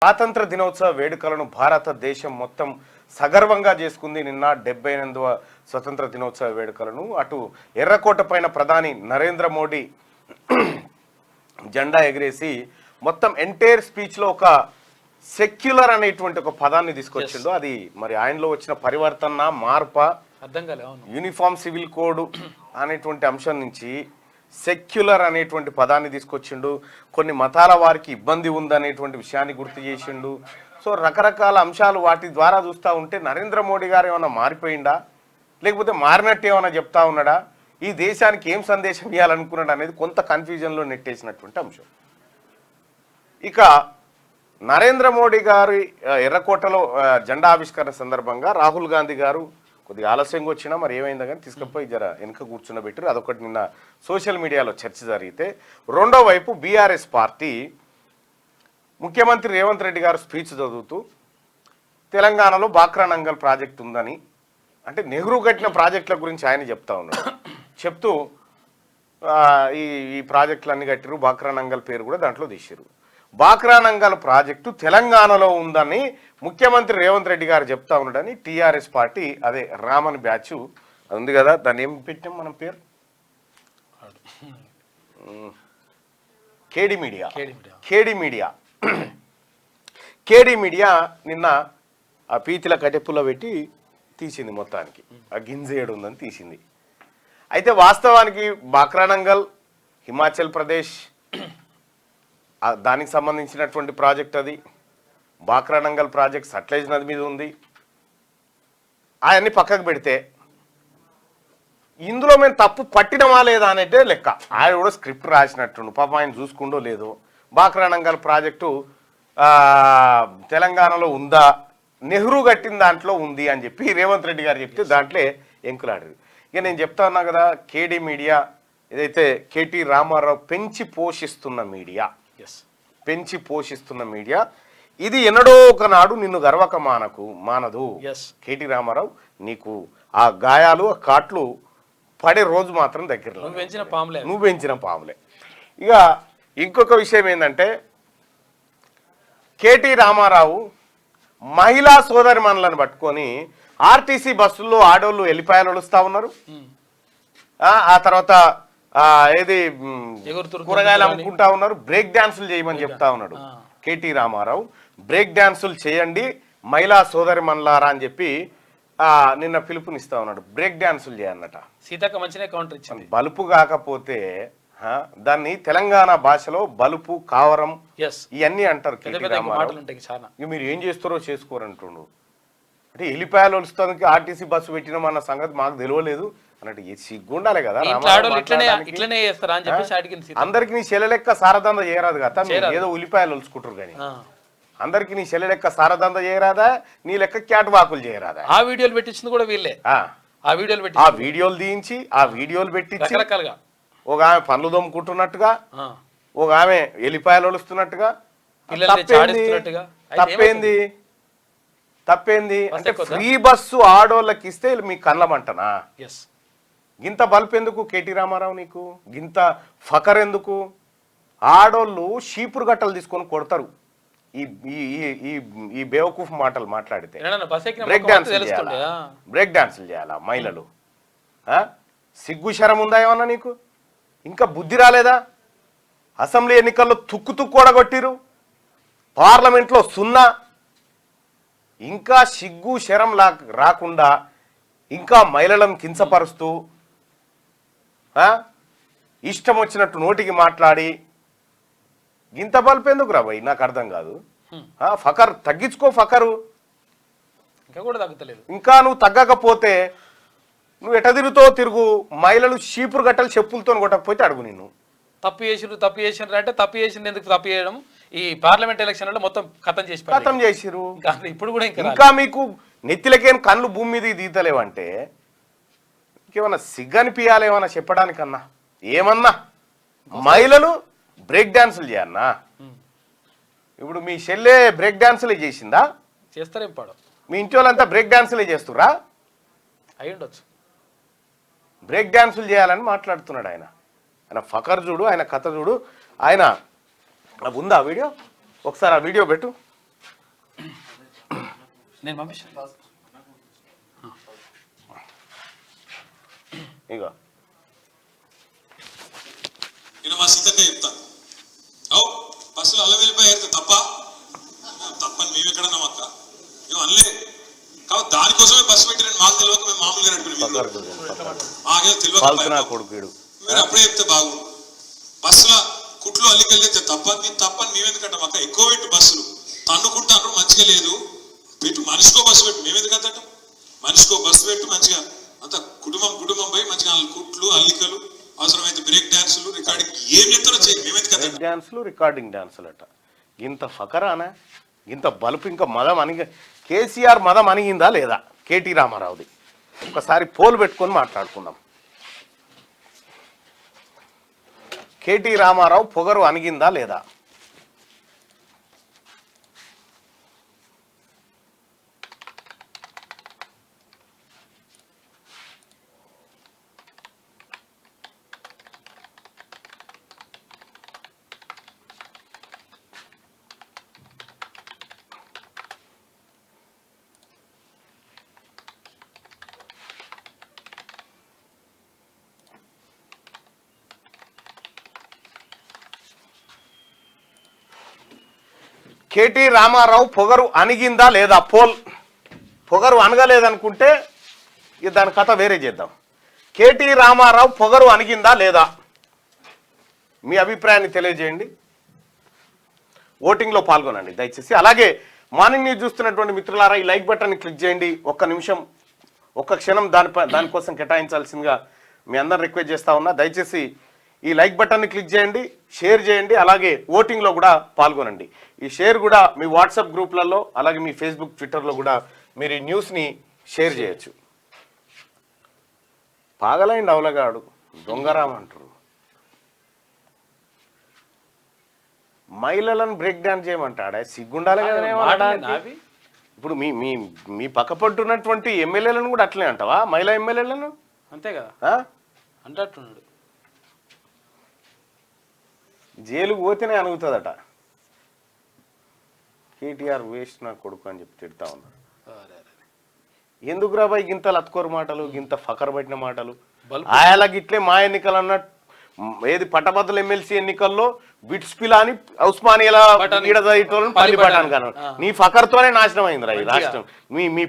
స్వాతంత్ర దినోత్సవ వేడుకలను భారతదేశం మొత్తం సగర్వంగా చేసుకుంది. నిన్న 78వ స్వతంత్ర దినోత్సవ వేడుకలను అటు ఎర్రకోట పైన ప్రధాని నరేంద్ర మోడీ జెండా ఎగిరేసి మొత్తం ఎంటైర్ స్పీచ్లో ఒక సెక్యులర్ అనేటువంటి ఒక పదాన్ని తీసుకొచ్చిండు. అది మరి ఆయనలో వచ్చిన పరివర్తన మార్ప అర్థం కాలే. యూనిఫామ్ సివిల్ కోడ్ అనేటువంటి అంశం నుంచి సెక్యులర్ అనేటువంటి పదాన్ని తీసుకొచ్చిండు. కొన్ని మతాల వారికి ఇబ్బంది ఉందనేటువంటి విషయాన్ని గుర్తు చేసిండు. సో రకరకాల అంశాలు వాటి ద్వారా చూస్తూ ఉంటే నరేంద్ర మోడీ గారు ఏమైనా మారిపోయిందా, లేకపోతే మారినట్టు ఏమైనా చెప్తా ఉన్నాడా, ఈ దేశానికి ఏం సందేశం ఇవ్వాలనుకున్నాడు అనేది కొంత కన్ఫ్యూజన్లో నెట్టేసినటువంటి అంశం. ఇక నరేంద్ర మోడీ గారి ఎర్రకోటలో జెండా ఆవిష్కరణ సందర్భంగా రాహుల్ గాంధీ గారు కొద్దిగా ఆలస్యంగా వచ్చినా మరి ఏమైందా కానీ తీసుకుపోయి జర వెనుక కూర్చున్నబెట్టారు. అదొకటి నిన్న సోషల్ మీడియాలో చర్చ జరిగితే, రెండో వైపు బీఆర్ఎస్ పార్టీ ముఖ్యమంత్రి రేవంత్ రెడ్డి గారు స్పీచ్ చదువుతూ తెలంగాణలో బాక్రా నంగల్ ప్రాజెక్ట్ ఉందని, అంటే నెహ్రూ కట్టిన ప్రాజెక్టుల గురించి ఆయన చెప్తా ఉన్నాడు. చెప్తూ ఈ ప్రాజెక్టులన్నీ కట్టిరు, బాక్రా నంగల్ పేరు కూడా దాంట్లో తీసిరు. బాక్రా నంగల్ ప్రాజెక్టు తెలంగాణలో ఉందని ముఖ్యమంత్రి రేవంత్ రెడ్డి గారు చెప్తా ఉన్నాడని టీఆర్ఎస్ పార్టీ, అదే రామన్ బ్యాచ్ ఉంది కదా, దాన్ని ఏం పెట్టాం మనం పేరు, కేడీ మీడియా నిన్న ఆ పీతిల కటెప్పులో పెట్టి తీసింది. మొత్తానికి ఆ గింజ ఏడు ఉందని తీసింది. అయితే వాస్తవానికి బాక్రా నంగల్ హిమాచల్ ప్రదేశ్ దానికి సంబంధించినటువంటి ప్రాజెక్ట్. అది బాక్రా నంగల్ ప్రాజెక్ట్ సట్లెజ్ నది మీద ఉంది. అవన్నీ పక్కకు పెడితే ఇందులో మేము తప్పు పట్టినమా లేదా అనేటే లెక్క. ఆయన కూడా స్క్రిప్ట్ రాసినట్టుండు, పాప ఆయన చూసుకుండో లేదో. బాక్రా నంగల్ ప్రాజెక్టు తెలంగాణలో ఉందా, నెహ్రూ కట్టిన దాంట్లో ఉంది అని చెప్పి రేవంత్ రెడ్డి గారు చెప్తే దాంట్లో ఎంకులాడరు. ఇక నేను చెప్తా ఉన్నా కదా, కేడీ మీడియా ఏదైతే కేటీ రామారావు పెంచి పోషిస్తున్న మీడియా ఇది ఎన్నడో ఒకనాడు నిన్ను గర్వక మానదు. కేటీ రామారావు, నీకు ఆ గాయాలు ఆ కాట్లు పడే రోజు మాత్రం దగ్గరలో, నువ్వు పెంచిన పాములే. ఇక ఇంకొక విషయం ఏంటంటే, కేటీ రామారావు మహిళా సోదరి మనులను పట్టుకొని ఆర్టీసీ బస్సుల్లో ఆడోళ్ళు వెళ్ళిపోయాలు వస్తూ ఉన్నారు. ఆ తర్వాత ఏది కూరగాయలు అమ్ముకుంటా ఉన్నారు, బ్రేక్ డాన్సులు చేయమని చెప్తా ఉన్నాడు కేటీ రామారావు. బ్రేక్ డాన్సులు చేయండి మహిళా సోదరి మనులారా అని చెప్పి నిన్న పిలుపునిస్తా ఉన్నాడు. బ్రేక్ డాన్సులు చేయన్నట. సీతక్క మంచిగా కౌంటర్ ఇచ్చింది. బలుపు కాకపోతే దాన్ని తెలంగాణ భాషలో బలుపు, కావరం ఇవన్నీ అంటారు. మీరు ఏం చేస్తారో చేసుకోరంటుండు. అంటే ఎలిపాయలు వస్తానికి ఆర్టీసీ బస్సు పెట్టినామన్న సంగతి మాకు తెలియలేదు అన్నట్టు సిగ్గుండాలి కదా. అందరికి నీ చెల్లెలెక్క సారదంద చేయరాదు కదా, ఏదో ఉల్లిపాయలు ఒలుచుకుంటారు కానీ అందరికి నీ చెల్లెలెక్క సారదంద చేయరాదా, నీ లెక్క క్యాట్ వాకులు చేయరాదా. ఆ వీడియోలు పెట్టించింది కూడా వీళ్ళే. ఆ వీడియోలు తీయించి ఆ వీడియోలు పెట్టించి ఒక ఆమె పనులు దొమ్ముకుంటున్నట్టుగా, ఒక ఆమె ఎలిపాయలు ఒలుస్తున్నట్టుగా. తప్పేంది అంటే ఫ్రీ బస్సు ఆడోళ్ళకి ఇస్తే మీ కళ్ళమంటనా? గింత బల్బ్ ఎందుకు కేటీ రామారావు, నీకు గింత ఫకర్ ఎందుకు? ఆడోళ్ళు షీపురు గట్టలు తీసుకొని కొడతారు ఈ బేవకూఫ్ మాటలు మాట్లాడితే. బ్రేక్ డాన్సులు చేయాలా మహిళలు? సిగ్గు శరం ఉందా ఏమన్నా నీకు? ఇంకా బుద్ధి రాలేదా? అసెంబ్లీ ఎన్నికల్లో తుక్కు ఓడగొట్టిరు, పార్లమెంట్లో 0. ఇంకా సిగ్గు శరం రాకుండా ఇంకా మహిళలను కించపరుస్తూ ఇష్టం వచ్చినట్టు నోటికి మాట్లాడి గింత బల్పెందుకు రా భయ్, నాకు అర్థం కాదు. ఫకర్ తగ్గించుకో, ఫకరు ఇంకా కూడా తగ్గలేదు. ఇంకా నువ్వు తగ్గకపోతే నువ్వు ఎట తిరుగు. మహిళలు చీపురు గట్టలు చెప్పులతో కొట్టకపోతే అడుగు. నిన్ను తప్పు చేసినారు అంటే తప్పు చేసింది ఎందుకు? తప్పు చేయడం ఈ పార్లమెంట్ ఎలక్షన్లలో మొత్తం ఖతం చేసిరు. ఇప్పుడు కూడా ఇంకా మీకు నెత్తిలకేం కళ్ళు భూమి మీద దీతలేవంటే ఇంకేమన్నా సిగ్గనిపియాలి ఏమన్నా చెప్పడానికన్నా? ఏమన్నా మహిళలు బ్రేక్ డాన్సులు చేయన్నా? ఇప్పుడు మీ చెల్లె బ్రేక్ డాన్సులే చేసిందా? చేస్తారేం పాడు. మీ ఇంటి వాళ్ళంతా బ్రేక్ డాన్సులే చేస్తురా? అయి ఉండొచ్చు. బ్రేక్ డాన్సులు చేయాలని మాట్లాడుతున్నాడు ఆయన. ఆయన ఫకర్ చూడు, ఆయన కథ చూడు. ఆయన ఉందా వీడియో? ఒకసారి ఆ వీడియో పెట్టు. నేను పంపిస్తాను ఇగో నేను మా సీతక్క చెప్తాను అవు బస్సులు అల్ల వెళ్ళిపోయారు తప్పని మేము ఎక్కడ నమ్మక్క మేము అనలే కాబట్టి దానికోసమే బస్సు పెట్టిన మాకు తెలియక మేము మామూలుగా నడిపిన తెలియక మీరు అప్పుడే చెప్తే బాగు బస్సుల కుట్లు అల్లికెళ్తే తప్పని మేమెందుకంటే మాకు ఎక్కువ పెట్టు బస్సులు తన్నుకుంటాను మంచిగా లేదు పెట్టు మనిషికో బస్సు పెట్టు మేమెందుకంట మనిషికో బస్సు పెట్టు మంచిగా అంత కుటుంబం పోయి మంచిగా కుట్లు అల్లికలు అవసరమైతే బ్రేక్ డాన్సులు రికార్డింగ్ ఏం చెప్తారో చేయి మేమెందుకంటే డాన్సులు రికార్డింగ్ డాన్సులు అట ఇంత ఫకరానా ఇంత బలుపు ఇంకా మదం అనిగ కేసీఆర్ మదం అనిగిందా లేదా కేటీ రామారావుది ఒకసారి పోలు పెట్టుకొని మాట్లాడుకుందాం. కేటీ రామారావు పొగరు అణిగిందా లేదా? కేటీ రామారావు పొగరు అణిగిందా లేదా? పోల్. పొగరు అనగలేదనుకుంటే ఇక దాని కథ వేరే చేద్దాం. కేటీ రామారావు పొగరు అణిగిందా లేదా? మీ అభిప్రాయాన్ని తెలియజేయండి, ఓటింగ్లో పాల్గొనండి దయచేసి. అలాగే మార్నింగ్ న్యూస్ చూస్తున్నటువంటి మిత్రులారా ఈ లైక్ బటన్ని క్లిక్ చేయండి. ఒక్క నిమిషం ఒక్క క్షణం దానికోసం కేటాయించాల్సిందిగా మీ అందరిని రిక్వెస్ట్ చేస్తా ఉన్నా. దయచేసి ఈ లైక్ బటన్ని క్లిక్ చేయండి, షేర్ చేయండి, అలాగే ఓటింగ్లో కూడా పాల్గొనండి. ఈ షేర్ కూడా మీ వాట్సాప్ గ్రూప్లలో అలాగే మీ ఫేస్బుక్ ట్విట్టర్లో కూడా మీరు ఈ న్యూస్ని షేర్ చేయొచ్చు. పాగలైండి అవలగాడు దొంగరాం అంటారు. మహిళలను బ్రేక్ డాన్స్ చేయమంటాడా? సిగ్గుండాలి కదా. ఇప్పుడు మీ మీ మీ పక్కపట్టున్నటువంటి ఎమ్మెల్యేలను కూడా అట్లే అంటావా? మహిళా ఎమ్మెల్యేలను అంతే కదా అంటున్నాడు. జైలుకు పోతేనే అనుగుతుందట. కేటీఆర్ వేస్ట్ నా కొడుకు అని చెప్పి తిడతా ఉన్నారు. ఎందుకు రాబాయి గింత లత్కోరు మాటలు, గింత ఫకర్ పట్టిన మాటలు? ఆయలా గిట్లే మా ఎన్నికలు అన్నట్టు ఏది పట్టభద్రుల ఎమ్మెల్సీ ఎన్నికల్లో బిట్స్ పిలాని ఉస్మానియాల పల్లి పట్టాను కాను. నీ ఫకర్తోనే నాశనం అయిందిరా ఈ రాష్ట్రం. మీ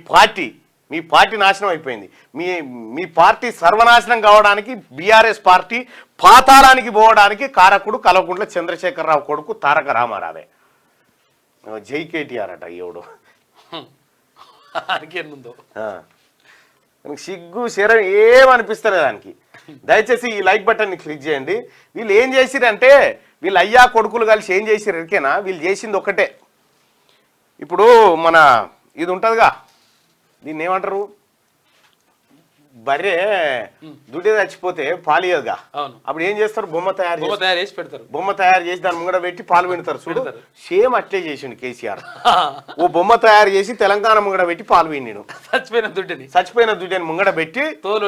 పార్టీ నాశనం అయిపోయింది. మీ పార్టీ సర్వనాశనం కావడానికి బీఆర్ఎస్ పార్టీ పాతాళానికి పోవడానికి కారకుడు కల్వకుంట్ల చంద్రశేఖరరావు కొడుకు తారక రామారావే. జై కేటీఆర్ అట ఎవడు. సిగ్గు శరం ఏమనిపిస్తారు దానికి. దయచేసి ఈ లైక్ బటన్ని క్లిక్ చేయండి. వీళ్ళు ఏం చేసిరంటే వీళ్ళు అయ్యా కొడుకులు కలిసి ఏం చేసిరు ఎరికేనా? వీళ్ళు చేసింది ఒకటే. ఇప్పుడు మన ఇది ఉంటుందిగా, దీన్ని ఏమంటారు, బర్రె దుడ్డి చచ్చిపోతే పాలు ఇయ్యదుగా. అప్పుడు ఏం చేస్తారు? బొమ్మ తయారు చేసి పెడతారు. బొమ్మ తయారు చేసి దాని ముంగడ పెట్టి పాలు పిండుతారు చూడు. సేమ్ అట్లే చేసిండు కేసీఆర్. ఓ బొమ్మ తయారు చేసి తెలంగాణ ముంగడ పెట్టి పాలు పిండిను. చచ్చిపోయిన దుడ్డిని ముంగడ పెట్టి తోలు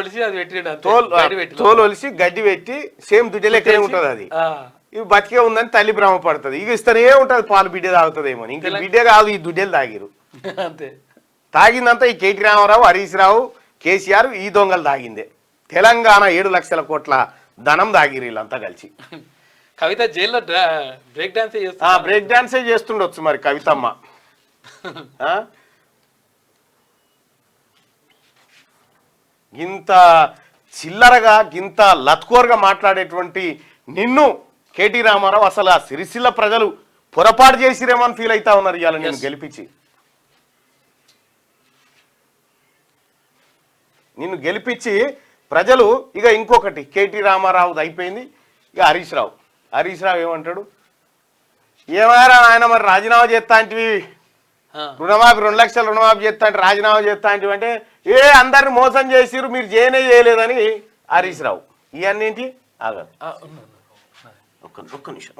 ఒలిసి గడ్డి పెట్టి సేమ్ దుడ్డి లెక్కనే ఉంటది అది. ఇవి బతికే ఉందని తల్లి భ్రమ పడుతుంది. ఇక ఇస్తూనే ఉంటది పాలు, బిడ్డ తాగుతుందేమో. ఇంకా బిడ్డే కాదు, ఈ దుడ్డెలు తాగిరు. తాగిందంతా ఈ కేటీ రామారావు, హరీష్ రావు, కేసీఆర్ ఈ దొంగలు తాగిందే. తెలంగాణ 7 లక్షల కోట్ల ధనం తాగిరు వీళ్ళంతా కలిసి. కవిత జైల్లో బ్రేక్ డాన్సే చేస్తుండొచ్చు మరి కవితమ్మ. ఇంత చిల్లరగా ఇంత లత్కోర్గా మాట్లాడేటువంటి నిన్ను కేటీ రామారావు అసలు ఆ సిరిసిల్ల ప్రజలు పొరపాటు చేసిరేమో అని ఫీల్ అవుతా ఉన్నారు ఇవాళ నేను గెలిపించి. నిన్ను గెలిపించి ప్రజలు ఇక ఇంకొకటి కేటీ రామారావుది అయిపోయింది. ఇక హరీష్ రావు ఏమంటాడు? ఏమైనా ఆయన మరి రాజీనామా చేస్తా అంటివి, రుణమాఫీ 2 లక్షల రుణమాఫీ చేస్తా అంటే రాజీనామా చేస్తా అంటివి అంటే అందరిని మోసం చేసిరు, మీరు చేయలేదని హరీష్ రావు. ఇవన్నీ ఏంటి? ఆగదు, ఒక్క నిమిషం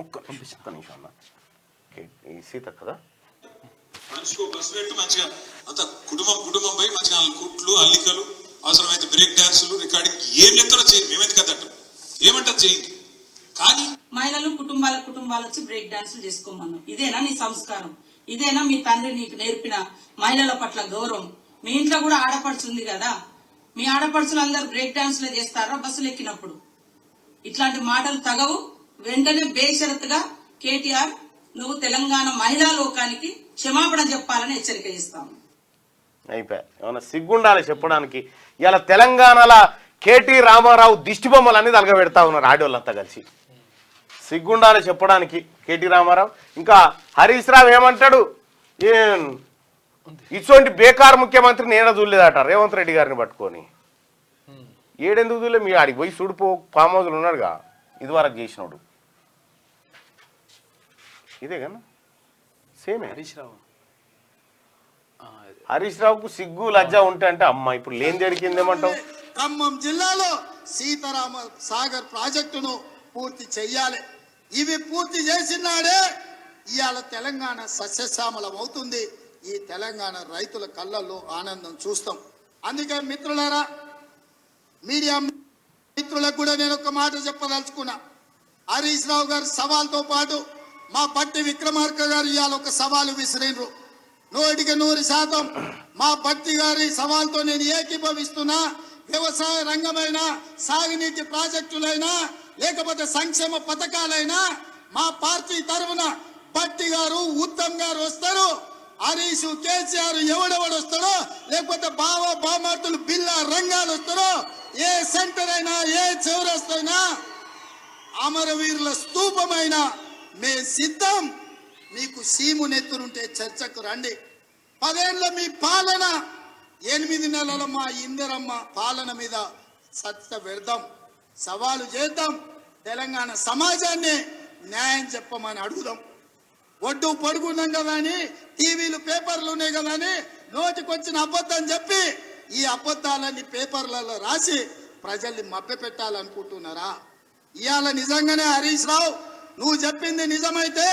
అన్న. సీత కదా మనిషికో బస్సు పెట్టు మంచిగా అంత కుటుంబం పోయి మంచిగా కుట్లు అల్లికలు అవసరమైతే బ్రేక్ డాన్సులు రికార్డింగ్ ఏం చెప్తారో చేయండి మేమెందుకంటే ఏమంటారు చేయండి. కానీ మహిళలు కుటుంబాలు వచ్చి బ్రేక్ డాన్సులు చేసుకోమన్నాం. ఇదేనా నీ సంస్కారం? ఇదేనా మీ తండ్రి నీకు నేర్పిన మహిళల పట్ల గౌరవం? మీ ఇంట్లో కూడా ఆడపడుచు ఉంది కదా, మీ ఆడపడుచులు అందరు బ్రేక్ డాన్స్లు చేస్తారా బస్సులు ఎక్కినప్పుడు? ఇట్లాంటి మాటలు తగవు. వెంటనే బేషరతుగా కేటీఆర్ నువ్వు తెలంగాణ మహిళా లోకానికి క్షమాపణ చెప్పాలని హెచ్చరిక చేస్తాము. అయిపోయా. ఏమన్నా సిగ్గుండాలి చెప్పడానికి. ఇలా తెలంగాణలో కేటీ రామారావు దిష్టి బొమ్మలు అనేది అలగబెడతా ఉన్నారు ఆడోళ్ళంతా కలిసి. సిగ్గుండాలి చెప్పడానికి కేటీ రామారావు. ఇంకా హరీష్ రావు ఏమంటాడు, ఇటువంటి బేకార్ ముఖ్యమంత్రి నేను చూడలేదట రేవంత్ రెడ్డి గారిని పట్టుకొని. ఏడెందుకు చూడలే? మీ ఆడికి పోయి చూడిపో, ఫామ్ హౌస్లు ఉన్నాడుగా ఇదివరకు చేసినాడు. ఇదే కదా సేమే. హరీష్ రావుకు సిగ్గు లజ్జ ఉంటే అంటే అమ్మ ఇప్పుడు లేని జరిగిందేమంటావు? ఖమ్మం జిల్లాలో సీతారామ సాగర్ ప్రాజెక్టును పూర్తి చెయ్యాలి. ఇవి పూర్తి చేసినాడే ఇవాళ తెలంగాణ సస్యశ్యామలం అవుతుంది. ఈ తెలంగాణ రైతుల కళ్ళల్లో ఆనందం చూస్తాం. అందుకే మిత్రులారా, మీడియా మిత్రులకు కూడా నేను ఒక మాట చెప్పదలుచుకున్నా. హరీష్ రావు గారి సవాల్తో పాటు మా బట్టి విక్రమార్క గారు ఇవాళ ఒక సవాలు విసిరిండ్రు. 100% మా బట్టి గారి సవాల్తో నేను ఏకీభవిస్తున్నా. వ్యవసాయ రంగమైనా, సాగునీటి ప్రాజెక్టులైనా, లేకపోతే సంక్షేమ పథకాలైనా మా పార్టీ తరఫున బట్టి గారు, ఉత్తమ్ గారు వస్తారు. హరీష్, కేసీఆర్ ఎవడెవడు వస్తాడో, లేకపోతే బామార్తులు బిల్లా రంగాలు వస్తారో, ఏ సెంటర్ అయినా, ఏ చౌరస్తైనా, అమరవీరుల స్తూపమైన మే సిద్ధం. మీకు సీము నెత్తురుంటే చర్చకు రండి. 10 ఏళ్ల మీ పాలన, 8 నెలల మా ఇందిరమ్మ పాలన మీద చర్చ పెడదాం, సవాలు చేద్దాం. తెలంగాణ సమాజాన్ని న్యాయం చెప్పమని అడుగుదాం. ఒడ్డు పొడుగున్నాం కదా అని, టీవీలు పేపర్లు ఉన్నాయి కదా అని నోటికొచ్చిన అబద్ధం చెప్పి ఈ అబద్ధాలన్నీ పేపర్లలో రాసి ప్రజల్ని మభ్యపెట్టాలనుకుంటున్నారా? ఇవాళ నిజంగానే హరీష్ రావు నువ్వు చెప్పింది నిజమైతే,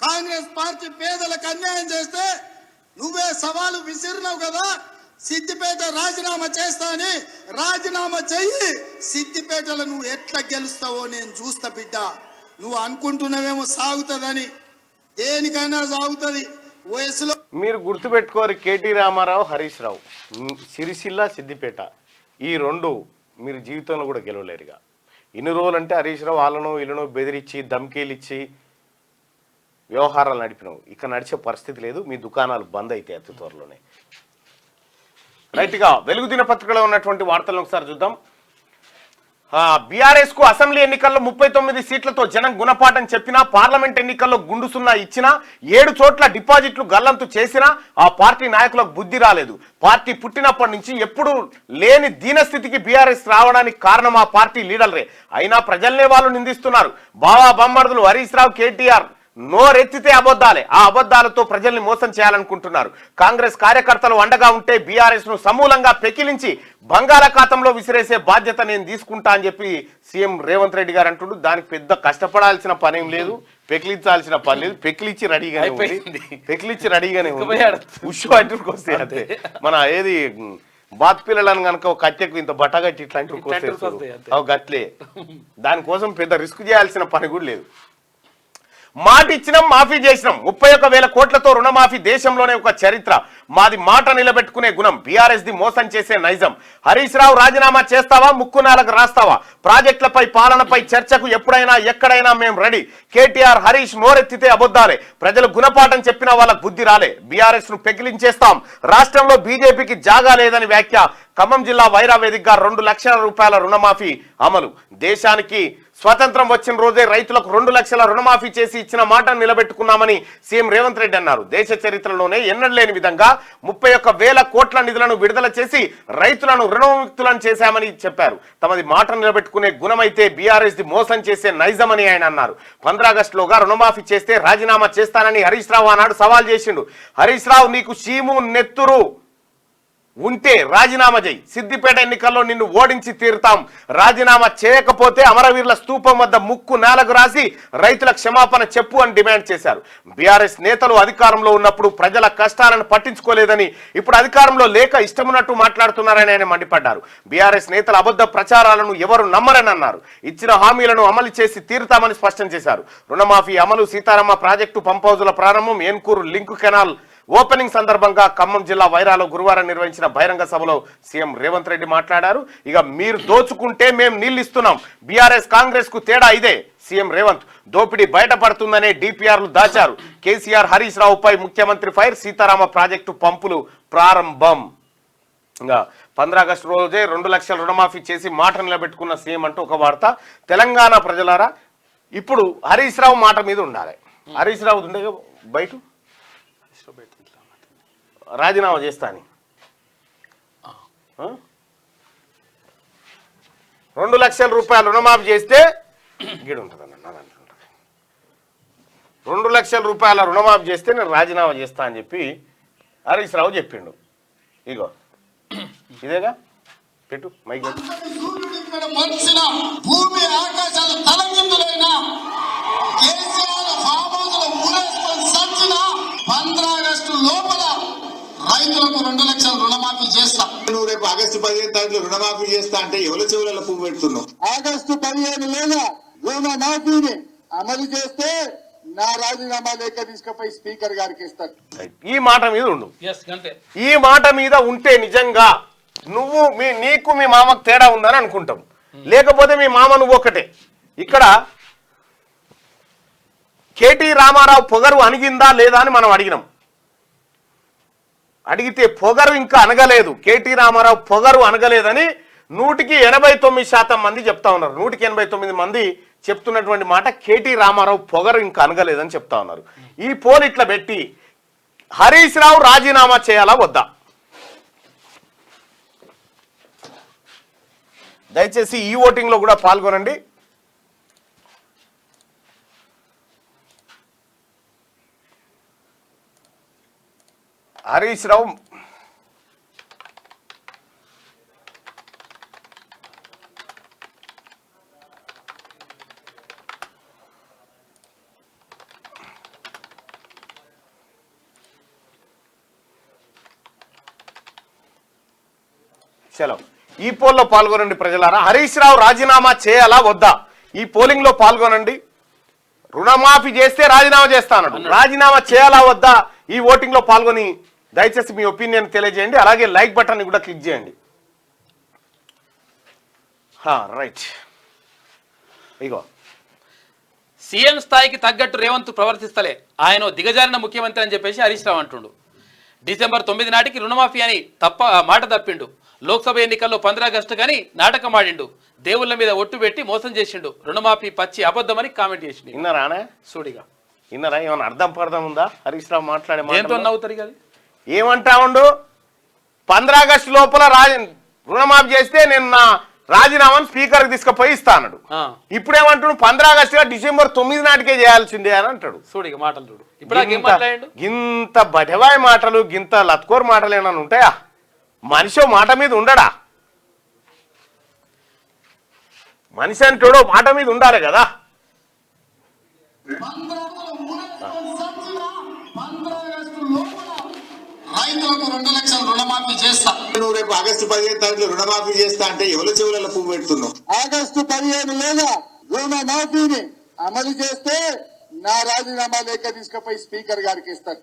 కాంగ్రెస్ పార్టీ పేదలకు అన్యాయం చేస్తే నువ్వే సవాలు విసిరినావు కదా, సిద్దిపేట రాజీనామా చేస్తా అని. రాజీనామా చెయ్యి. సిద్దిపేటలో నువ్వు ఎట్లా గెలుస్తావో నేను చూస్తా బిడ్డ. నువ్వు అనుకుంటున్నావేమో సాగుతుందని, దేనికైనా సాగుతుంది వయసులో. మీరు గుర్తుపెట్టుకోరు, కేటీ రామారావు, హరీష్ రావు, సిరిసిల్ల, సిద్దిపేట ఈ రెండు మీరు జీవితంలో కూడా గెలవలేరుగా. ఇన్ని రోజులంటే హరీష్ రావు వాళ్ళను వీళ్ళను బెదిరించి ధమ్కీలు ఇచ్చి వ్యవహారాలు నడిపినావు. ఇక నడిచే పరిస్థితి లేదు. మీ దుకాణాలు బంద్ అయితే అతి త్వరలోనే. రైట్గా వెలుగు దినపత్రికలో ఉన్నటువంటి వార్తలను ఒకసారి చూద్దాం. బీఆర్ఎస్ కు అసెంబ్లీ ఎన్నికల్లో 39 సీట్లతో జనం గుణపాఠం చెప్పినా, పార్లమెంట్ ఎన్నికల్లో గుండు సున్నా ఇచ్చినా, 7 చోట్ల డిపాజిట్లు గల్లంతు చేసినా ఆ పార్టీ నాయకులకు బుద్ధి రాలేదు. పార్టీ పుట్టినప్పటి నుంచి ఎప్పుడూ లేని దీనస్థితికి బీఆర్ఎస్ రావడానికి కారణం ఆ పార్టీ లీడర్లే. అయినా ప్రజల్నే వాళ్ళు నిందిస్తున్నారు. బావా బొమ్మర్దులు హరీష్ రావు, కేటీఆర్ నోరెత్తితే అబద్ధాలే. ఆ అబద్ధాలతో ప్రజల్ని మోసం చేయాలనుకుంటున్నారు. కాంగ్రెస్ కార్యకర్తలు అండగా ఉంటే బీఆర్ఎస్ ను సమూలంగా పెకిలించి బంగాళాఖాతంలో విసిరేసే బాధ్యత నేను తీసుకుంటా అని చెప్పి సీఎం రేవంత్ రెడ్డి గారు అంటుండు. దానికి పెద్ద కష్టపడాల్సిన పనేం లేదు, పెకిలించాల్సిన పని లేదు. పెకిలిచ్చి రెడీగానే ఉంది. ఉష్ అంటుకు వస్తే అంతే. మన ఏది బాత్ పిల్లలను కనుక ఒక కట్టెకు ఇంత బట్టగట్టి ఇట్లాంటి గట్లే. దానికోసం పెద్ద రిస్క్ చేయాల్సిన పని కూడా లేదు. మాట ఇచ్చినాం, మాఫీ చేసినాం. 31,000 కోట్లతో రుణమాఫీ దేశంలోనే ఒక చరిత్ర. మాది మాట నిలబెట్టుకునే గుణం. బీఆర్ఎస్ ది మోసం చేసే నైజం. హరీష్ రావు రాజీనామా చేస్తావా, ముక్కునాలకు రాస్తావా? ప్రాజెక్టులపై, పాలనపై చర్చకు ఎప్పుడైనా ఎక్కడైనా మేము రెడీ. కేటీఆర్, హరీష్ నోరెత్తితే అబద్ధాలే. ప్రజలు గుణపాఠం చెప్పినా వాళ్ళకు బుద్ధి రాలే. బీఆర్ఎస్ ను పెకిలించేస్తాం. రాష్ట్రంలో బీజేపీకి జాగా లేదని వ్యాఖ్య. ఖమ్మం జిల్లా వైరా వేదికగా 2 లక్షల రూపాయల రుణమాఫీ అమలు. దేశానికి స్వతంత్రం వచ్చిన రోజే రైతులకు 2 లక్షల రుణమాఫీ చేసి ఇచ్చిన మాటను నిలబెట్టుకున్నామని సీఎం రేవంత్ రెడ్డి అన్నారు. దేశ చరిత్రలోనే ఎన్నడలేని విధంగా 31,000 కోట్ల నిధులను విడుదల చేసి రైతులను రుణముక్తులను చేశామని చెప్పారు. తమది మాట నిలబెట్టుకునే గుణమైతే బీఆర్ఎస్ ది మోసం చేసే నైజమని ఆయన అన్నారు. 15 ఆగస్టులోగా రుణమాఫీ చేస్తే రాజీనామా చేస్తానని హరీష్ రావు ఆనాడు సవాల్ చేసిండు. హరీష్ రావు నీకు సీము నెత్తురు ఉంటే రాజీనామా చేయి, సిద్దిపేట ఎన్నికల్లో నిన్ను ఓడించి తీరుతాం, రాజీనామా చేయకపోతే అమరవీరుల స్తూపం వద్ద ముక్కు నేలకు రాసి రైతుల క్షమాపణ చెప్పు అని డిమాండ్ చేశారు. బీఆర్ఎస్ నేతలు అధికారంలో ఉన్నప్పుడు ప్రజల కష్టాలను పట్టించుకోలేదని, ఇప్పుడు అధికారంలో లేక ఇష్టమున్నట్టు మాట్లాడుతున్నారని ఆయన మండిపడ్డారు. బీఆర్ఎస్ నేతల అబద్ధ ప్రచారాలను ఎవరు నమ్మరని అన్నారు. ఇచ్చిన హామీలను అమలు చేసి తీరుతామని స్పష్టం చేశారు. రుణమాఫీ అమలు, సీతారామ ప్రాజెక్టు పంప్ హౌజుల ప్రారంభం, ఏన్కూరు లింక్ కెనాల్ ఓపెనింగ్ సందర్భంగా ఖమ్మం జిల్లా వైరాలో గురువారం నిర్వహించిన బహిరంగ సభలో సీఎం రేవంత్ రెడ్డి మాట్లాడారు. ఇక మీరు దోచుకుంటే మేము నీళ్ళు ఇస్తున్నాం, బీఆర్ఎస్ కాంగ్రెస్ కు తేడా ఇదే. సీఎం రేవంత్ దోపిడీ బయటపడుతుందనే డిపిఆర్లు దాచారు. కేసీఆర్ హరీష్ రావుపై ముఖ్యమంత్రి ఫైర్, సీతారామ ప్రాజెక్టు పంపులు ప్రారంభం. ఇంకా 15 ఆగస్టు రోజే 2 లక్షల రుణమాఫీ చేసి మాట నిలబెట్టుకున్న సీఎం అంటూ ఒక వార్త. తెలంగాణ ప్రజలారా, ఇప్పుడు హరీష్ రావు మాట మీద ఉండాలి. హరీష్ రావు ఉండే బయట రాజీనామా చేస్తా అని 2 లక్షల రూపాయలు రుణమాఫీ చేస్తే గిడు ఉంటుంది అన్న, 2 లక్షల రూపాయల రుణమాఫీ చేస్తే నేను రాజీనామా చేస్తా అని చెప్పి హరీష్ రావు చెప్పిండు. ఇగో ఇదేగా పెట్టు మైక్. సూర్యుడు ఇక్కడ మనిషిన భూమి ఆకాశాలు తలకిందులైన కేసీఆర్ ఫామ్ హౌస్లో ఊరేసుకొని సచ్చిన 15 ఆగస్టు లోపల రైతులకు 2 లక్షల రుణమాఫీ చేస్తా. నువ్వు రేపు ఆగస్టు 15 తారీఖు రుణమాఫీ చేస్తా అంటే ఎవరి చెవులలో పువ్వు పెడుతున్నావు? ఆగస్టు 15 లేదా రుణమాఫీని అమలు చేస్తే నా రాజీనామా లేఖ తీసుకుపోయి స్పీకర్ గారికి ఇస్తాను. ఈ మాట మీద ఉండు. అంతే. ఈ మాట మీద ఉంటే నిజంగా నువ్వు నీకు మీ మామకు తేడా ఉందని అనుకుంటాం, లేకపోతే మీ మామ నువ్వు ఒకటే. ఇక్కడ కేటీ రామారావు పొగరు అణిగిందా లేదా అని మనం అడిగినాం. అడిగితే పొగరు ఇంకా అనగలేదు, కేటీ రామారావు పొగరు అనగలేదని 189% మంది చెప్తా ఉన్నారు. 189 మంది చెప్తున్నటువంటి మాట కేటీ రామారావు పొగరు ఇంకా అనగలేదని చెప్తా ఉన్నారు. ఈ పోల్ ఇట్లా పెట్టి హరీష్ రావు రాజీనామా చేయాలా వద్దా? దయచేసి ఈ ఓటింగ్ లో కూడా పాల్గొనండి. హరీష్ రావు చలో ఈ పోల్లో పాల్గొనండి ప్రజలారా. హరీష్ రావు రాజీనామా చేయాలా వద్దా? ఈ పోలింగ్ లో పాల్గొనండి. రుణమాఫీ చేస్తే రాజీనామా చేస్తా అన్నాడు, రాజీనామా చేయాలా వద్దా? ఈ ఓటింగ్ లో పాల్గొని దయచేసి మీ ఒపీనియన్ తెలియజేయండి. అలాగే లైక్ బటన్ కూడా క్లిక్ చేయండి. రైట్, ఇగో సీఎం స్థాయికి తగ్గట్టు రేవంత్ ప్రవర్తిస్తలే, ఆయన దిగజారిన ముఖ్యమంత్రి అని చెప్పేసి హరీష్ రావు అంటుండు. డిసెంబర్ 9 నాటికి రుణమాఫీ అని మాట తప్పిండు. లోక్సభ ఎన్నికల్లో 15 ఆగస్టు కానీ నాటకం ఆడిండు. దేవుళ్ళ మీద ఒట్టు పెట్టి మోసం చేసిండు. రుణమాఫీ పచ్చి అబద్ధమని కామెంట్ చేసిండు. విన్నారానే సూడిగా విన్నారా? ఏమన్నా అర్థం పర్థం ఉందా హరీష్ రావు మాట్లాడే? ఏంతో నవ్వుతారు కదా. ఏమంటా ఉండు, 15 ఆగస్టు లోపల రుణమాఫీ చేస్తే నేను నా రాజీనామాను స్పీకర్కి తీసుకుపోయి ఇస్తా అన్నాడు. ఇప్పుడేమంటాడు, 15 ఆగస్టుగా డిసెంబర్ 9 నాటికే చేయాల్సిందే అని అంటాడు. సూడిగా మాటలు చూడు. ఇప్పుడు గింత బటవాయి మాటలు, గింత లత్కోర్ మాటలు ఏమన్నా ఉంటాయా? మనిషి మాట మీద ఉండడా? మనిషి అంటాడో మాట మీద ఉండాలి కదా. రైతులకు 2 లక్షల రుణమాఫీ చేస్తా. నువ్వు రేపు ఆగస్టు 15 తారీఖు రుణమాఫీ చేస్తా అంటే ఎవరి చెవులలో పువ్వు పెడుతున్నావు? ఆగస్టు 15 లేదా రుణమాఫీని అమలు చేస్తే నా రాజీనామా లేఖ తీసుకుపోయి స్పీకర్ గారికి ఇస్తాను.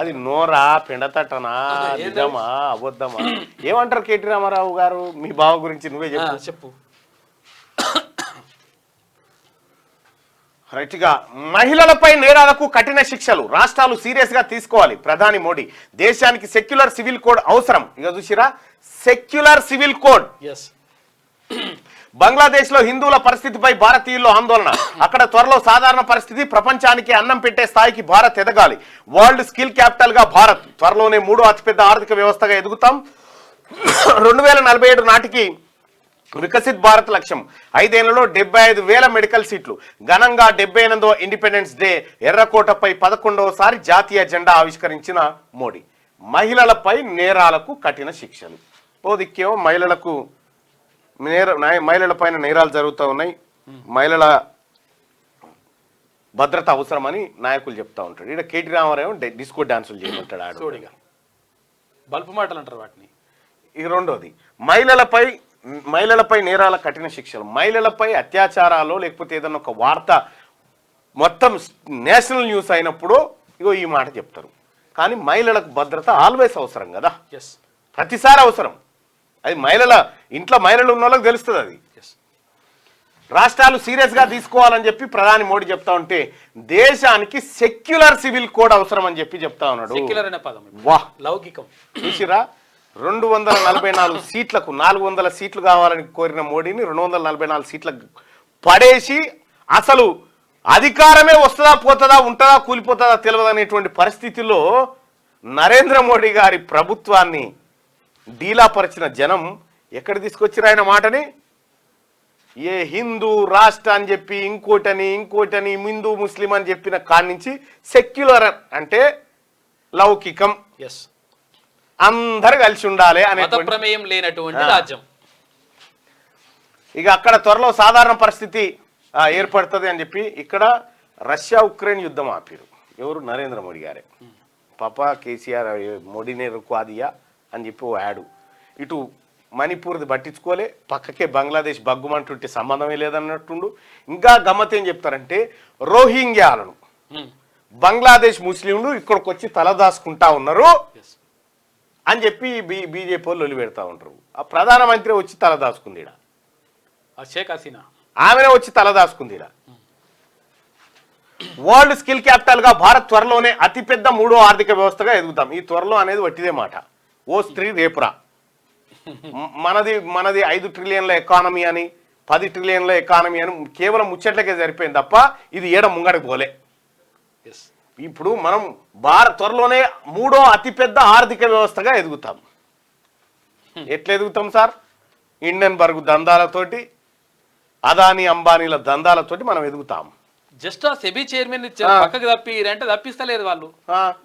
అది నోరా, పెండతట్టనా, నిజమా, అబద్ధమా? ఏమంటారు కేటీ రామారావు గారు? మీ బావ గురించి నువ్వే చెప్పు. రైట్గా, మహిళలపై నేరాలకు కఠిన శిక్షలు రాష్ట్రాలు సీరియస్ గా తీసుకోవాలి. ప్రధాని మోడీ, దేశానికి సెక్యులర్ సివిల్ కోడ్ అవసరం. ఇక చూసిరా, సెక్యులర్ సివిల్ కోడ్. బంగ్లాదేశ్ లో హిందువుల పరిస్థితిపై భారతీయుల్లో ఆందోళన. అక్కడ త్వరలో సాధారణ పరిస్థితి, ప్రపంచానికి అన్నం పెట్టే స్థాయికి భారత్ ఎదగాలి. వరల్డ్ స్కిల్ క్యాపిటల్ గా భారత్, త్వరలోనే 3వ అతిపెద్ద ఆర్థిక వ్యవస్థగా ఎదుగుతాం. 2047 నాటికి వికసిత్ భారత్ లక్ష్యం. 5 ఏళ్లలో 75,000 మెడికల్ సీట్లు. ఘనంగా 78వ ఇండిపెండెన్స్ డే. ఎర్రకోటపై 11వసారి జాతీయ జెండా ఆవిష్కరించిన మోడీ. మహిళలపై నేరాలకు కఠిన శిక్షలు. ఓ దిక్కేమో మహిళల పైన నేరాలు జరుగుతూ ఉన్నాయి, మహిళల భద్రత అవసరమని నాయకులు చెప్తా ఉంటాడు. ఇక్కడ కేటీ రామారావు డిస్కో డాన్సులు చేయమంటాడు ఆడోడిగా. బల్పు మాటలు అంటారు వాటిని. ఇక రెండోది మహిళలపై నేరాల కఠిన శిక్షలు. మహిళలపై అత్యాచారాలు లేకపోతే ఏదన్నా ఒక వార్త మొత్తం నేషనల్ న్యూస్ అయినప్పుడు ఇగో ఈ మాట చెప్తారు. కానీ మహిళలకు భద్రత ఆల్వేస్ అవసరం కదా, ఎస్, ప్రతిసారి అవసరం. అది ఇంట్లో మహిళలు ఉన్న వాళ్ళకి తెలుస్తుంది. అది రాష్ట్రాలు సీరియస్గా తీసుకోవాలని చెప్పి ప్రధాని మోడీ చెప్తా ఉంటే దేశానికి సెక్యులర్ సివిల్ కోడ్ అవసరం అని చెప్పి చెప్తా ఉన్నాడు. సెక్యులర్ అనే పదం వాహ్, లౌకికం. చూసిరా, 244 సీట్లకు 400 సీట్లు కావాలని కోరిన మోడీని 244 సీట్లకు పడేసి అసలు అధికారమే వస్తుందా పోతుందా ఉంటుందా కూలిపోతుందా తెలియదు అనేటువంటి పరిస్థితుల్లో నరేంద్ర మోడీ గారి ప్రభుత్వాన్ని డీలాపరిచిన జనం ఎక్కడ తీసుకొచ్చారు ఆయన మాటని? ఏ హిందూ రాష్ట్ర అని చెప్పి ఇంకోటని హిందూ ముస్లిం అని చెప్పిన కాడి నుంచి సెక్యులర్ అంటే లౌకికం, ఎస్, అందరు కలిసి ఉండాలి అనే ప్రమేయం లేనటువంటి రాజ్యం. ఇక అక్కడ త్వరలో సాధారణ పరిస్థితి ఏర్పడుతుంది అని చెప్పి ఇక్కడ రష్యా ఉక్రెయిన్ యుద్ధం ఆపిరు. ఎవరు? నరేంద్ర మోడీ గారే. పాపా కేసీఆర్ మోడీనే రుక్వాదియా అని చెప్పి ఓ యాడు. ఇటు మణిపూర్ది పట్టించుకోలే, పక్కకే బంగ్లాదేశ్ బగ్గుమంటుంటే సంబంధమే లేదన్నట్టుండు. ఇంకా గమ్మత్ ఏం చెప్తారంటే రోహింగ్యాలను బంగ్లాదేశ్ ముస్లింలు ఇక్కడికి వచ్చి తలదాచుకుంటా ఉన్నారు అని చెప్పి బీజేపీ వాళ్ళు ఒలి పెడతా ఉంటారు. ఆ ప్రధానమంత్రి వచ్చి తలదాచుకుంది ఈడ, షేక్ హసీనా ఆమెనే వచ్చి తలదాచుకుంది ఈడ. వరల్డ్ స్కిల్ క్యాపిటల్ గా భారత్ త్వరలోనే అతిపెద్ద 3వ ఆర్థిక వ్యవస్థగా ఎదుగుతాం. ఈ త్వరలో అనేది వట్టిదే మాట. ఓ స్త్రీ రేపురా, మనది 5 ట్రిలియన్ల ఎకానమీ అని 10 ట్రిలియన్ల ఎకానమీ అని కేవలం ముచ్చట్లకే సరిపోయింది తప్ప ఇది ఏడ ముంగడికి పోలే. ఇప్పుడు మనం త్వరలోనే 3వ అతిపెద్ద ఆర్థిక వ్యవస్థగా ఎదుగుతాం. ఎట్లా ఎదుగుతాం సార్? ఇండియన్ బర్గ్ దందాలతోటి, అదానీ అంబానీల దందాలతోటి మనం ఎదుగుతాం. జస్ట్ ఆ సెబీ చైర్మన్ పక్కకు తప్పిరంటే తప్పిస్తలేదు వాళ్ళు,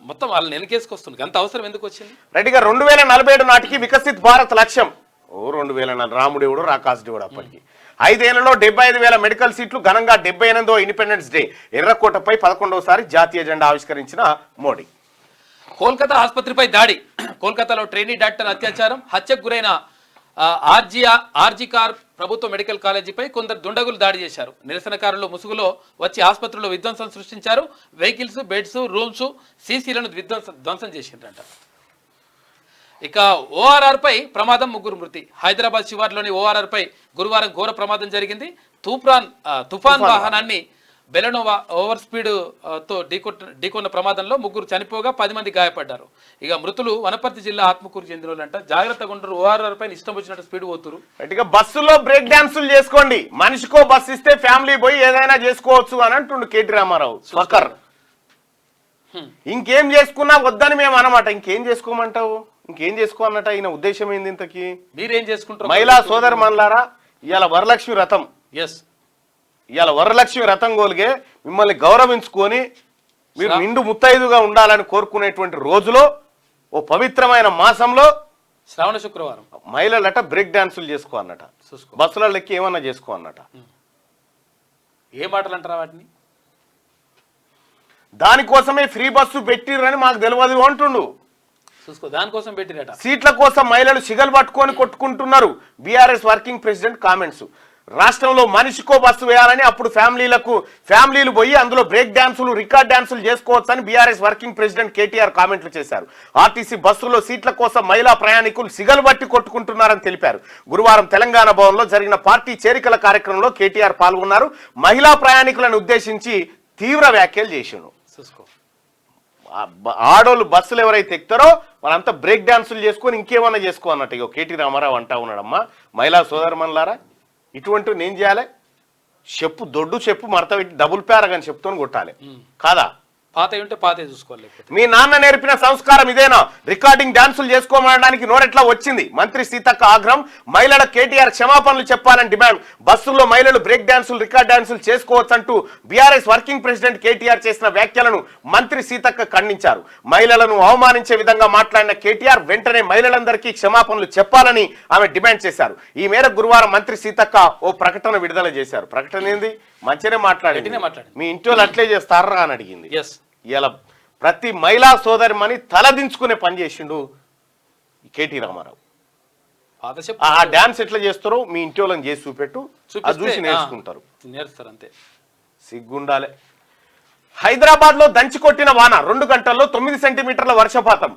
మొత్తం వాళ్ళని వెనకేసుకొస్తుంది. అంత అవసరం ఎందుకు వచ్చింది? రెడ్డిగా 2047 నాటికి వికసిత్ భారత్ లక్ష్యం. 2004 రాముడేవుడు రాకాసుడేవుడు. అప్పటికి 5 ఏళ్లలో 75,000 మెడికల్ సీట్లు, ఘనంగా 78వ ఇండిపెండెన్స్ డే. ఎర్రకోటపై 11వసారి జాతీయ జెండా ఆవిష్కరించిన మోడీ. కోల్కతా ఆసుపత్రిపై దాడి. కోల్కతాలో ట్రైనీ డాక్టర్ అత్యాచారం, హత్యకు గురైన ఆర్జీకార్ ప్రభుత్వ మెడికల్ కాలేజీపై కొందరు దుండగులు దాడి చేశారు. నిరసనకారులు ముసుగులో వచ్చి ఆసుపత్రిలో విధ్వంసం సృష్టించారు. వెహికల్స్, బెడ్స్, రూమ్స్, సీసీలను ధ్వంసం చేసిండ్రంట. ఇక ఓఆర్ఆర్ పై ప్రమాదం, 3 మృతి. హైదరాబాద్ శివార్లోని ఓఆర్ఆర్ పై గురువారం ఘోర ప్రమాదం జరిగింది. తుఫాన్ వాహనాన్ని బెలనోవా ఓవర్ స్పీడ్ తో ఢీకొన్న ప్రమాదంలో 3 చనిపోగా 10 మంది గాయపడ్డారు. ఇక మృతులు వనపర్తి జిల్లా ఆత్మకూరు చెందిన వాళ్ళంట. జాగ్రత్తగా ఉండరు, ఓఆర్ఆర్ పైన ఇష్టం వచ్చినట్టు స్పీడ్ పోతురు. ఇక బస్సులో బ్రేక్ డాన్సులు చేసుకోండి, మనిషికో బస్సు ఇస్తే ఫ్యామిలీ పోయి ఏదైనా చేసుకోవచ్చు అని అంటుండు కేటీ రామారావు. స్వకర్ ఇంకేం చేసుకున్నా వద్దని మేము అన్నమాట. ఇంకేం చేసుకోమంటావు? ఇంకేం చేసుకోమన్నట? ఈయన ఉద్దేశం ఏంది ఇంతకీ? మీరేం చేసుకుంటారు? మహిళా సోదరు మన్లారా, ఇవాళ వరలక్ష్మి రథం. ఇవాళ వరలక్ష్మి రథం గోలిగే మిమ్మల్ని గౌరవించుకొని మీరు నిండు ముత్తైదుగా ఉండాలని కోరుకునేటువంటి రోజులో, ఓ పవిత్రమైన మాసంలో శ్రావణ శుక్రవారం మహిళలట బ్రేక్ డాన్సులు చేసుకో అన్నట, బస్సులకి ఏమన్నా చేసుకో అన్నట. ఏ మాటలు అంటారా వాటిని? దానికోసమే ఫ్రీ బస్సు పెట్టిరని మాకు తెలియదు అంటుండు. దానికోసం పెట్టిరట. సీట్ల కోసం మహిళలు సిగలు పట్టుకొని కొట్టుకుంటున్నారు. BRS working president comments. రాష్ట్రంలో మనిషికో బస్సు వేయాలని, అప్పుడు ఫ్యామిలీలు పోయి అందులో బ్రేక్ డాన్సులు, రికార్డ్ డాన్సులు చేసుకోవచ్చని బీఆర్ఎస్ వర్కింగ్ ప్రెసిడెంట్ కేటీఆర్ కామెంట్లు చేశారు. ఆర్టీసీ బస్సులో సీట్ల కోసం మహిళా ప్రయాణికులు సిగలు బట్టి కొట్టుకుంటున్నారని తెలిపారు. గురువారం తెలంగాణ భవన్లో జరిగిన పార్టీ చేరికల కార్యక్రమంలో కేటీఆర్ పాల్గొన్నారు. మహిళా ప్రయాణికులను ఉద్దేశించి తీవ్ర వ్యాఖ్యలు చేసిండు. ఆడోళ్ళు బస్సులు ఎవరైతే ఎక్కుతారో వాళ్ళంతా బ్రేక్ డాన్సులు చేసుకొని ఇంకేమన్నా చేసుకో అన్నట్టు ఇగో కేటీ రామారావు అంటా ఉన్నాడమ్మా. మహిళా సోదరమన్లారా, ఇటువంటివి నేను చేయాలి? చెప్పు, దొడ్డు చెప్పు మడత పెట్టి డబుల్ ప్యారగాని చెప్తూనే కొట్టాలి కాదా? పాత ఉంటే పాతే చూసుకోవాలి. మీ నాన్న నేర్పిన సంస్కారం ఇదేనా? రికార్డింగ్ డాన్సులు చేసుకోమనడానికి నోరెట్లా వచ్చింది? మంత్రి సీతక్క ఆగ్రహం. మహిళల కేటీఆర్ క్షమాపణలు చెప్పాలని డిమాండ్. బస్సుల్లో మహిళలు బ్రేక్ డాన్సులు, రికార్డ్ డాన్సులు చేసుకోవచ్చంటూ బీఆర్ఎస్ వర్కింగ్ ప్రెసిడెంట్ కేటీఆర్ చేసిన వ్యాఖ్యలను మంత్రి సీతక్క ఖండించారు. మహిళలను అవమానించే విధంగా మాట్లాడిన కేటీఆర్ వెంటనే మహిళలందరికీ క్షమాపణలు చెప్పాలని ఆమె డిమాండ్ చేశారు. ఈ మేరకు గురువారం మంత్రి సీతక్క ఓ ప్రకటన విడుదల చేశారు. ప్రకటన ఏంది? మంచిగానే మాట్లాడింది. మీ ఇంటి వాళ్ళు అట్లే చేస్తారా అని అడిగింది. ఇలా ప్రతి మహిళా సోదరిమని తలదించుకునే పని చేసిండు కేటీ రామారావు. ఆ డాన్స్ ఎట్లా చేస్తారో మీ ఇంటి వాళ్ళని చేసి చూపెట్టు, అది చూసి నేర్చుకుంటారు. అంతే. సిగ్గుండాలే. హైదరాబాద్ లో దంచి కొట్టిన వాన 2 గంటల్లో 9 సెంటీమీటర్ల వర్షపాతం.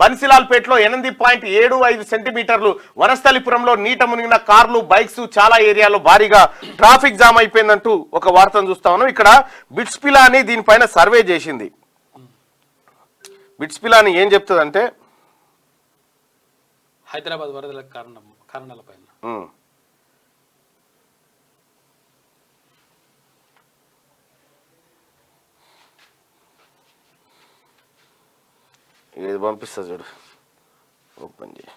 బన్సిలాల్పేటలో 8.75 సెంటీమీటర్లు, వనస్థలిపురంలో నీట మునిగిన కార్లు, బైక్స్, చాలా ఏరియాలో భారీగా ట్రాఫిక్ జామ్ అయిపోయిందంటూ ఒక వార్తను చూస్తా ఉన్నాం. ఇక్కడ బిట్స్ పిలాని దీనిపైన సర్వే చేసింది. బిట్స్ పిలాని ఏం చెప్తుందంటే హైదరాబాద్ వరదల కారణాలపైన ఏది పంపిస్తా చూడు, ఓపెన్ చేయి.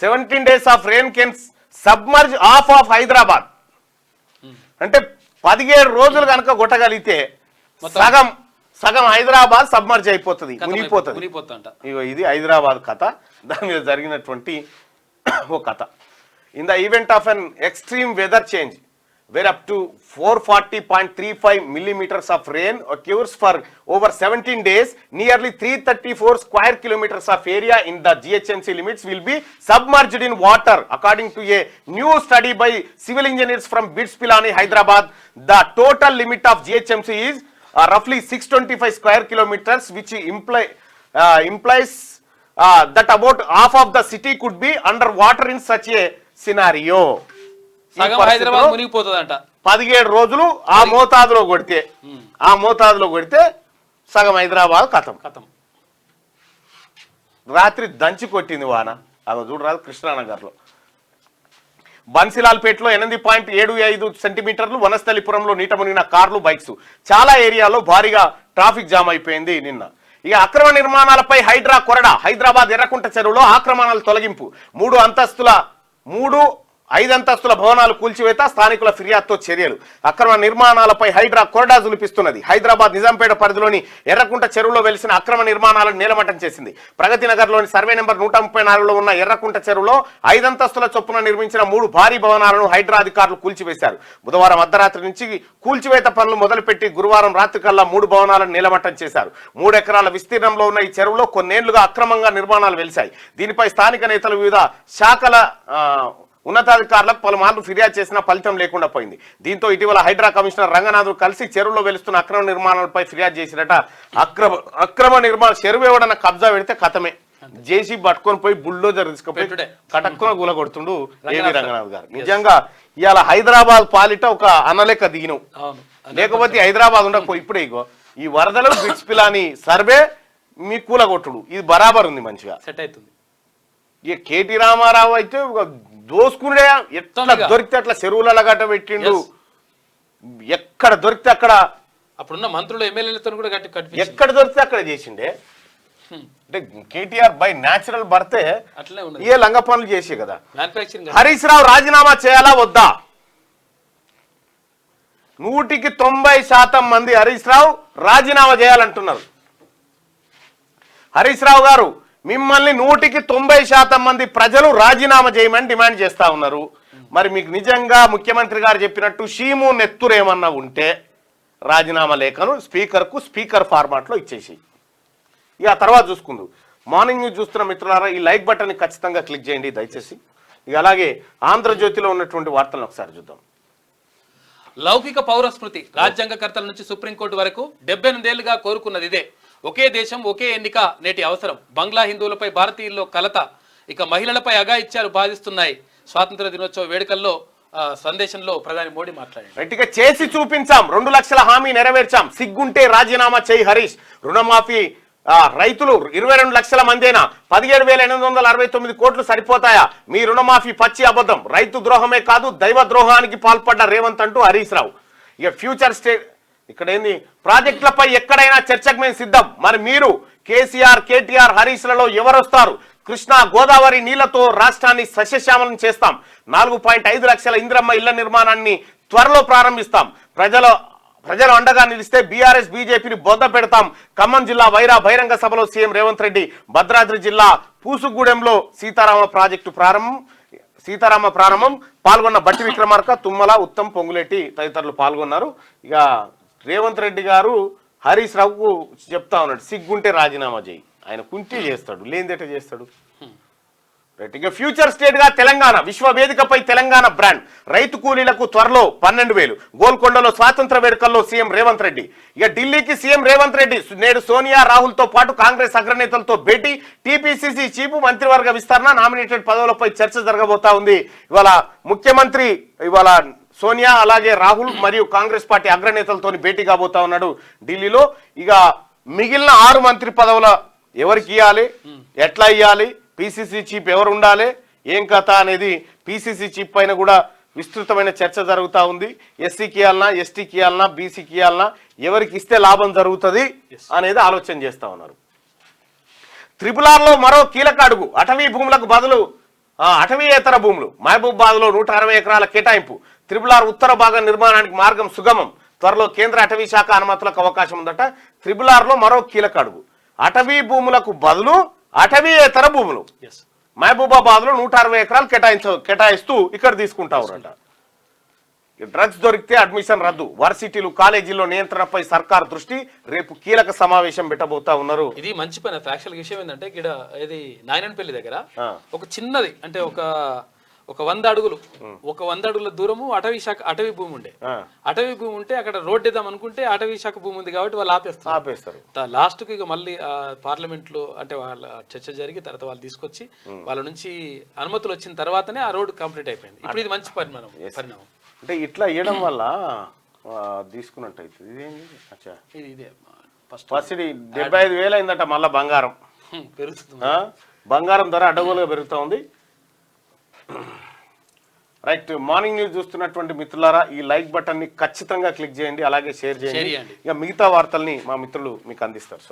"17 days of rain can submerge half of Hyderabad." అంటే 17 రోజులు కనుక కొట్టగలిగితే సగం హైదరాబాద్ సబ్మర్జ్ అయిపోతుంది, మునిగిపోతుంది. ఇగో ఇది హైదరాబాద్ కథ, దాని మీద జరిగినటువంటి ఓ కథ. In the event of an extreme weather change where up to 440.35 millimeters of rain occurs for over 17 days, nearly 334 square kilometers of area in the GHMC limits will be submerged in water, according to a new study by civil engineers from BITS Pilani, Hyderabad. The total limit of GHMC is roughly 625 square kilometers, which implies that about half of the city could be underwater in such a scenario. Hyderabad మునిగిపోతుందంట. 17 రోజులు ఆ మోతాదులో కొడితే సగం హైదరాబాద్ కథం. రాత్రి దంచి కొట్టింది వాన. అవి చూడరాదు కృష్ణానగర్ లో. బన్సిలాల్పేటలో 8.75 సెంటీమీటర్లు, వనస్థలిపురంలో నీట మునిగిన కార్లు, బైక్స్, చాలా ఏరియాలో భారీగా ట్రాఫిక్ జామ్ అయిపోయింది నిన్న. ఇక అక్రమ నిర్మాణాలపై హైడ్రా కొరడా. హైదరాబాద్ ఎర్రకుంట చెరువులో ఆక్రమణల తొలగింపు. 5 అంతస్తుల భవనాలు కూల్చివేత, స్థానికుల ఫిర్యాదుతో చర్యలు. అక్రమ నిర్మాణాలపై హైడ్రా కొరడా జులిపిస్తున్నది. హైదరాబాద్ నిజాంపేట పరిధిలోని ఎర్రకుంట చెరువులో వెలిసిన అక్రమ నిర్మాణాలను నేలమట్టం చేసింది. ప్రగతి నగర్లోని సర్వే నెంబర్ 134లో ఉన్న ఎర్రకుంట చెరువులో 5 అంతస్తుల చొప్పున నిర్మించిన 3 భారీ భవనాలను హైడ్రా అధికారులు కూల్చివేశారు. బుధవారం అర్ధరాత్రి నుంచి కూల్చివేత పనులు మొదలుపెట్టి గురువారం రాత్రి కల్లా 3 భవనాలను నేలమట్టం చేశారు. 3 ఎకరాల విస్తీర్ణంలో ఉన్న ఈ చెరువులో కొన్నేళ్లుగా అక్రమంగా నిర్మాణాలు వెలిశాయి. దీనిపై స్థానిక నేతలు వివిధ శాఖల ఉన్నతాధికారులకు పలుమార్లు ఫిర్యాదు చేసినా ఫలితం లేకుండా పోయింది. దీంతో ఇటీవల హైడ్రా కమిషనర్ రంగనాథ్ కలిసి చెరువులో వెలుస్తున్న అక్రమ నిర్మాణాలపై ఫిర్యాదు చేసినట. అక్రమ నిర్మాణ చెరువు ఎవడన్నా కబ్జా పెడితే కథమే, జేసీ పట్టుకొని పోయి బుల్డోజర్ తీసుకుపోయి కటక్కున గుల కొడుతుండు ఏవి రంగనాథ్ గారు. నిజంగా ఇవాళ హైదరాబాద్ పాలిట ఒక అనలేక దిగినవు, లేకపోతే హైదరాబాద్ ఉండకపోయి. ఇప్పుడే ఇగో ఈ వరదలు, బిట్స్ పిలాని సర్వే, మీ కూల కొట్టుడు, ఇది బరాబర్ ఉంది, మంచిగా సెట్ అవుతుంది. ఇక కేటీ రామారావు అయితే దోసుకునే ఎట్లా దొరికితే అట్లా చెరువుల గట్ట పెట్టిండు. ఎక్కడ దొరికితే అక్కడ, అప్పుడున్న మంత్రులు ఎమ్మెల్యేలతో కూడా ఎక్కడ దొరికితే అక్కడ చేసిండే. అంటే కేటీఆర్ బై న్యాచురల్ బర్తే ఏ లంగ పనులు చేసే కదా. హరీష్ రావు రాజీనామా చేయాలా వద్దా? 100% మంది హరీష్ రావు రాజీనామా చేయాలంటున్నారు. హరీష్ రావు గారు, మిమ్మల్ని 100% మంది ప్రజలు రాజీనామా చేయమని డిమాండ్ చేస్తా ఉన్నారు. మరి మీకు నిజంగా ముఖ్యమంత్రి గారు చెప్పినట్టు షీము నెత్తురేమన్నా ఉంటే రాజీనామా లేఖను స్పీకర్ ఫార్మాట్లో ఇచ్చేసి ఇక తర్వాత చూసుకుందు. మార్నింగ్ న్యూస్ చూస్తున్న మిత్రులారా, ఈ లైక్ బటన్ని ఖచ్చితంగా క్లిక్ చేయండి దయచేసి. ఇక అలాగే ఆంధ్రజ్యోతిలో ఉన్నటువంటి వార్తలను ఒకసారి చూద్దాం. లౌకిక పౌర స్మృతి రాజ్యాంగకర్తల నుంచి సుప్రీంకోర్టు వరకు 78 ఏళ్లుగా కోరుకున్నది ఇదే. ఒకే దేశం ఒకే ఎన్నిక నేటి అవసరం. బంగ్లా హిందువులపై భారతీయుల్లో కలత. ఇక మహిళలపై అఘాయిత్యాలు బాధిస్తున్నాయి. స్వాతంత్ర దినోత్సవ వేడుకల్లో సందేశంలో ప్రధాని మోడీ మాట్లాడారు. ఇక చేసి చూపించాం, 2 లక్షల హామీ నెరవేర్చాం, సిగ్గుంటే రాజీనామా చేయి హరీష్. రుణమాఫీ రైతులు 22 లక్షల మందేనా 17,869 కోట్లు సరిపోతాయా మీ రుణమాఫీ పచ్చి అబద్ధం రైతు ద్రోహమే కాదు దైవ ద్రోహానికి పాల్పడ్డ రేవంత్ అంటూ హరీష్ రావు. ఇక ఫ్యూచర్ స్టేట్ ఇక్కడ ఏంది ప్రాజెక్టులపై ఎక్కడైనా చర్చకు మేము సిద్ధం. మరి మీరు కేసీఆర్ కేటీఆర్ హరీష్లలో ఎవరు వస్తారు? కృష్ణా గోదావరి నీళ్లతో రాష్ట్రాన్ని సస్యశ్యామలం చేస్తాం. 4.5 లక్షల ఇందిరమ్మ ఇళ్ల నిర్మాణాన్ని త్వరలో ప్రారంభిస్తాం. ప్రజలు అండగా నిలిస్తే బీఆర్ఎస్ బీజేపీని బొద్ద పెడతాం. ఖమ్మం జిల్లా వైరా బహిరంగ సభలో సీఎం రేవంత్ రెడ్డి. భద్రాద్రి జిల్లా పూసుగూడెంలో సీతారామ ప్రారంభం పాల్గొన్న బట్టి విక్రమార్క తుమ్మల ఉత్తమ్ పొంగులేటి తదితరులు పాల్గొన్నారు. ఇక రేవంత్ రెడ్డి గారు హరీష్ రావుకు చెప్తా ఉన్నాడు సిగ్గుంటే రాజీనామా చేయి. ఆయన కుంటే చేస్తాడు లేనిదేట చేస్తాడు. రైట్. ఇక ఫ్యూచర్ స్టేట్ గా తెలంగాణ విశ్వవేదికపై తెలంగాణ బ్రాండ్ రైతు కూలీలకు త్వరలో 12,000 గోల్కొండలో స్వాతంత్ర వేడుకల్లో సీఎం రేవంత్ రెడ్డి. ఇక ఢిల్లీకి సీఎం రేవంత్ రెడ్డి నేడు సోనియా రాహుల్ తో పాటు కాంగ్రెస్ అగ్రనేతలతో భేటీ. టీపీసీసీ చీఫ్ మంత్రివర్గ విస్తరణ నామినేటెడ్ పదవులపై చర్చ జరగబోతా ఉంది. ఇవాళ ముఖ్యమంత్రి సోనియా అలాగే రాహుల్ మరియు కాంగ్రెస్ పార్టీ అగ్రనేతలతో భేటీ కాబోతా ఉన్నాడు ఢిల్లీలో. ఇక మిగిలిన 6 మంత్రి పదవుల ఎవరికి ఇవ్వాలి ఎట్లా ఇవ్వాలి పిసిసి చీఫ్ ఎవరు ఉండాలి ఏం కథ అనేది పిసిసి చీఫ్ పైన కూడా విస్తృతమైన చర్చ జరుగుతూ ఉంది. ఎస్సీకి ఇవ్వాలన్నా ఎస్టీకి ఇవ్వాలన్నా బీసీకి ఇవ్వాలన్నా ఎవరికి ఇస్తే లాభం జరుగుతుంది అనేది ఆలోచన చేస్తా ఉన్నారు. త్రిపులార్లో మరో కీలక అడుగు అటవీ భూములకు బదులు అటవీయేతర భూములు. మహబూబాబాద్ లో 160 ఎకరాల కేటాయింపు. త్రిపులార్ ఉత్తర భాగం నిర్మాణానికి మార్గం సుగమం. త్వరలో కేంద్ర అటవీ శాఖ అనుమతులకు అవకాశం ఉందట. త్రిపులార్లో మరో కీలక అడుగు అటవీ భూములకు బదులు అటవీయేతర భూములు. మహబూబాబాద్ లో 160 ఎకరాలు కేటాయిస్తూ ఇక్కడ తీసుకుంటా ఉన్నారట. డ్రగ్స్ దొరికితే అడ్మిషన్ రద్దు. వర్సిటీలు కాలేజీల్లో నియంత్రణపై సర్కార్ దృష్టి. రేపు కీలక సమావేశం పెట్టబోతా ఉన్నారు. ఇది మంచి పని. యాక్చువల్ విషయం ఏంటంటే ఇక్కడ ఇది నాయనపల్లి దగ్గర ఒక చిన్నది అంటే ఒక 100 అడుగులు 100 అడుగుల దూరము అటవీ భూమి ఉండే. అటవీ భూమి ఉంటే అక్కడ రోడ్ వేద్దాం అనుకుంటే అటవీ శాఖ భూమి ఉంది కాబట్టి వాళ్ళు ఆపేస్తారు. లాస్ట్ కు ఇక మళ్ళీ పార్లమెంట్ లో అంటే వాళ్ళ చర్చ జరిగి తర్వాత వాళ్ళు తీసుకొచ్చి వాళ్ళ నుంచి అనుమతులు వచ్చిన తర్వాతనే ఆ రోడ్ కంప్లీట్ అయిపోయింది. ఇప్పుడు ఇది మంచి పరిణామం. అంటే ఇట్లా ఇవ్వడం వల్ల తీసుకున్నట్టు అవుతుంది. ఇదే ఫస్ట్ 75,000 అయిందట. మళ్ళా బంగారం పెరుగుతుంది. బంగారం ధర అడ్డగోలుగా పెరుగుతూ ఉంది. రైట్. మార్నింగ్ న్యూస్ చూస్తున్నటువంటి మిత్రులారా ఈ లైక్ బటన్ ని ఖచ్చితంగా క్లిక్ చేయండి అలాగే షేర్ చేయండి. ఇక మిగతా వార్తల్ని మా మిత్రులు మీకు అందిస్తారు.